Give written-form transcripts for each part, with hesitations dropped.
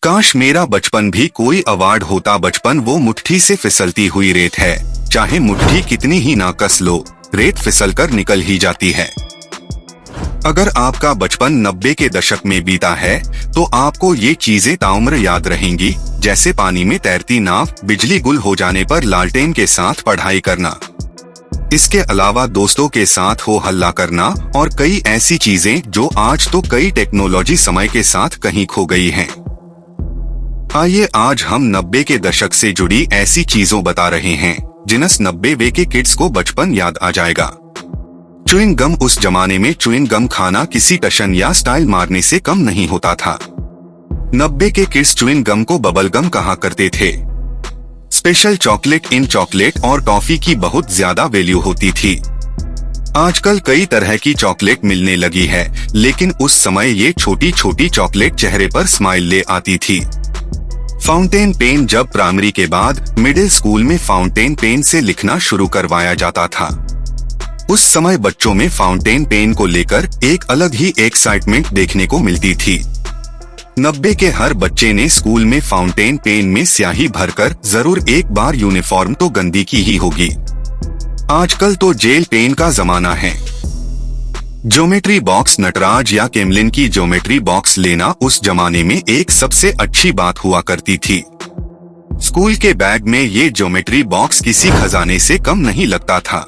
काश मेरा बचपन भी कोई अवार्ड होता। बचपन वो मुट्ठी से फिसलती हुई रेत है, चाहे मुट्ठी कितनी ही ना कस लो, रेत फिसल कर निकल ही जाती है। अगर आपका बचपन 90 के दशक में बीता है तो आपको ये चीजें ताउम्र याद रहेंगी, जैसे पानी में तैरती नाव, बिजली गुल हो जाने पर लालटेन के साथ पढ़ाई करना। इसके अलावा दोस्तों के साथ हो हल्ला करना और कई ऐसी चीजें जो आज तो कई टेक्नोलॉजी समय के साथ कहीं खो गई हैं। आइए आज हम 90 के दशक से जुड़ी ऐसी चीजों बता रहे हैं जिनस 90 के किड्स को बचपन याद आ जाएगा। Chewing gum. उस जमाने में च्युइंग गम खाना किसी टशन या स्टाइल मारने से कम नहीं होता था। 90 के किड्स च्युइंग गम को बबल गम कहा करते थे। स्पेशल चॉकलेट, इन चॉकलेट और टॉफी की बहुत ज्यादा वैल्यू होती थी। आजकल कई तरह की चॉकलेट मिलने लगी है, लेकिन उस समय ये छोटी छोटी चॉकलेट चेहरे पर स्माइल ले आती थी। Fountain pen. जब प्राइमरी के बाद मिडिल स्कूल में फाउंटेन पेन से लिखना शुरू करवाया जाता था। उस समय बच्चों में फाउंटेन पेन को लेकर एक अलग ही एक्साइटमेंट देखने को मिलती थी। 90 के हर बच्चे ने स्कूल में फाउंटेन पेन में स्याही भरकर जरूर एक बार यूनिफॉर्म तो गंदी की ही होगी। आजकल तो जेल पेन का जमाना है। Geometry box. नटराज या केमलिन की ज्योमेट्री बॉक्स लेना उस जमाने में एक सबसे अच्छी बात हुआ करती थी। स्कूल के बैग में ये ज्योमेट्री बॉक्स किसी खजाने से कम नहीं लगता था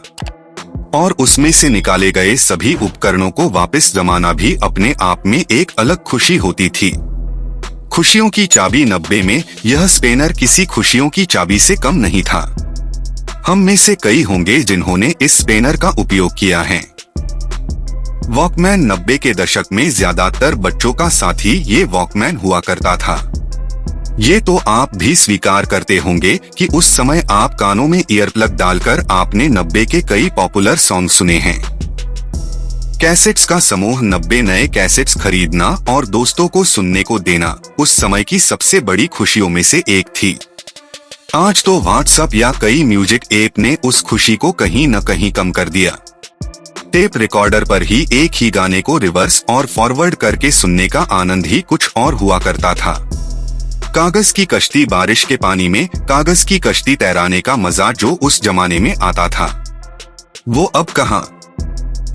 और उसमें से निकाले गए सभी उपकरणों को वापस जमाना भी अपने आप में एक अलग खुशी होती थी। खुशियों की चाबी। 90 में यह स्पेनर किसी खुशियों की चाबी से कम नहीं था। हम में से कई होंगे जिन्होंने इस स्पेनर का उपयोग किया है। वॉकमैन। 90 के दशक में ज्यादातर बच्चों का साथी ये वॉकमैन हुआ करता था। ये तो आप भी स्वीकार करते होंगे कि उस समय आप कानों में ईयरप्लग डालकर आपने 90 के कई पॉपुलर सॉन्ग सुने हैं। कैसेट्स का समूह। 90 नए कैसेट्स खरीदना और दोस्तों को सुनने को देना उस समय की सबसे बड़ी खुशियों में से एक थी। आज तो व्हाट्सएप या कई म्यूजिक ऐप ने उस खुशी को कहीं न कहीं कम कर दिया। टेप रिकॉर्डर पर ही एक ही गाने को रिवर्स और फॉरवर्ड करके सुनने का आनंद ही कुछ और हुआ करता था। कागज की कश्ती। बारिश के पानी में कागज की कश्ती तैराने का मजा जो उस जमाने में आता था, वो अब कहाँ।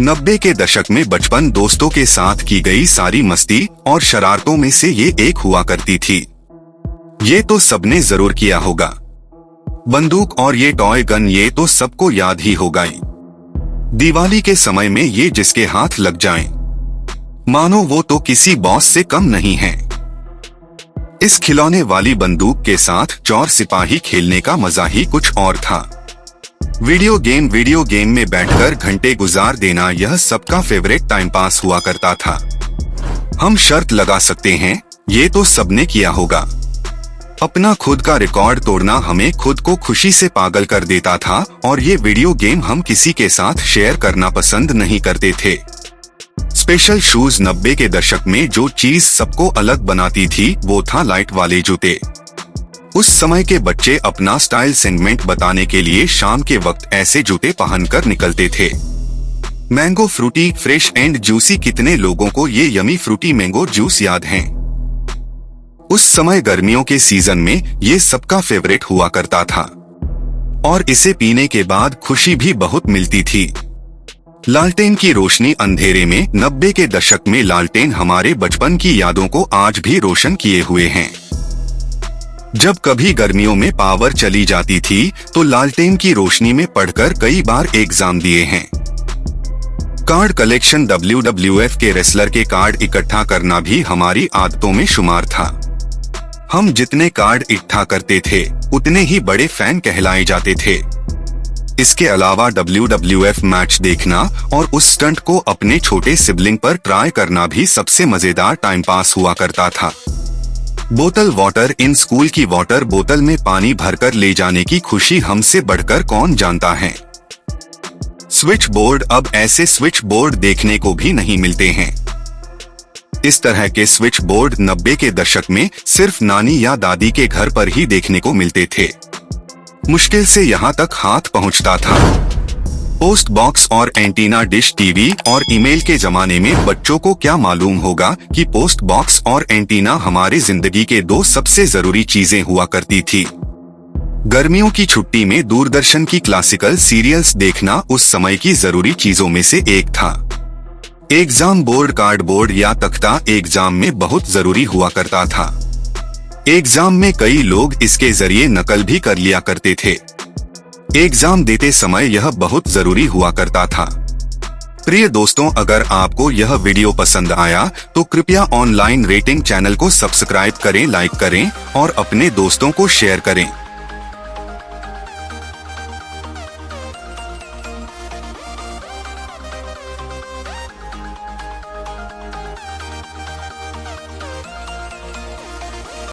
90 के दशक में बचपन दोस्तों के साथ की गई सारी मस्ती और शरारतों में से ये एक हुआ करती थी। ये तो सबने जरूर किया होगा। बंदूक और ये टॉय गन, ये तो सबको याद ही होगा। दिवाली के समय में ये जिसके हाथ लग जाएं, मानो वो तो किसी बॉस से कम नहीं है। इस खिलौने वाली बंदूक के साथ चोर सिपाही खेलने का मजा ही कुछ और था। वीडियो गेम में बैठकर घंटे गुजार देना, यह सबका फेवरेट टाइम पास हुआ करता था। हम शर्त लगा सकते हैं ये तो सबने किया होगा। अपना खुद का रिकॉर्ड तोड़ना हमें खुद को खुशी से पागल कर देता था और ये वीडियो गेम हम किसी के साथ शेयर करना पसंद नहीं करते थे। Special shoes. 90 के दशक में जो चीज सबको अलग बनाती थी वो था लाइट वाले जूते। उस समय के बच्चे अपना स्टाइल सेगमेंट बताने के लिए शाम के वक्त ऐसे जूते पहनकर निकलते थे। Mango Frooti. Fresh and juicy. कितने लोगों को ये यमी फ्रूटी मैंगो जूस याद है। उस समय गर्मियों के सीजन में ये सबका फेवरेट हुआ करता था और इसे पीने के बाद खुशी भी बहुत मिलती थी। लालटेन की रोशनी। अंधेरे में 90 के दशक में लालटेन हमारे बचपन की यादों को आज भी रोशन किए हुए हैं। जब कभी गर्मियों में पावर चली जाती थी तो लालटेन की रोशनी में पढ़कर कई बार एग्जाम दिए हैं। Card collection. WWF के रेसलर के कार्ड इकट्ठा करना भी हमारी आदतों में शुमार था। हम जितने कार्ड इकट्ठा करते थे उतने ही बड़े फैन कहलाए जाते थे। इसके अलावा WWF मैच देखना और उस स्टंट को अपने छोटे सिबलिंग पर ट्राई करना भी सबसे मजेदार टाइम पास हुआ करता था। बोतल वाटर। इन स्कूल की वाटर बोतल में पानी भरकर ले जाने की खुशी हमसे बढ़कर कौन जानता है। Switch board. अब ऐसे स्विच बोर्ड देखने को भी नहीं मिलते हैं। इस तरह के स्विच बोर्ड 90 के दशक में सिर्फ नानी या दादी के घर पर ही देखने को मिलते थे। मुश्किल से यहाँ तक हाथ पहुँचता था। पोस्ट बॉक्स और एंटीना डिश टीवी और ईमेल के जमाने में बच्चों को क्या मालूम होगा कि पोस्ट बॉक्स और एंटीना हमारे जिंदगी के दो सबसे जरूरी चीजें हुआ करती थी। गर्मियों की छुट्टी में दूरदर्शन की क्लासिकल सीरियल्स देखना उस समय की जरूरी चीजों में से एक था। एग्जाम बोर्ड कार्डबोर्ड या तख्ता एग्जाम में बहुत जरूरी हुआ करता था। एग्जाम में कई लोग इसके जरिए नकल भी कर लिया करते थे। एग्जाम देते समय यह बहुत जरूरी हुआ करता था। प्रिय दोस्तों, अगर आपको यह वीडियो पसंद आया तो कृपया ऑनलाइन रेटिंग चैनल को सब्सक्राइब करें, लाइक करें और अपने दोस्तों को शेयर करें।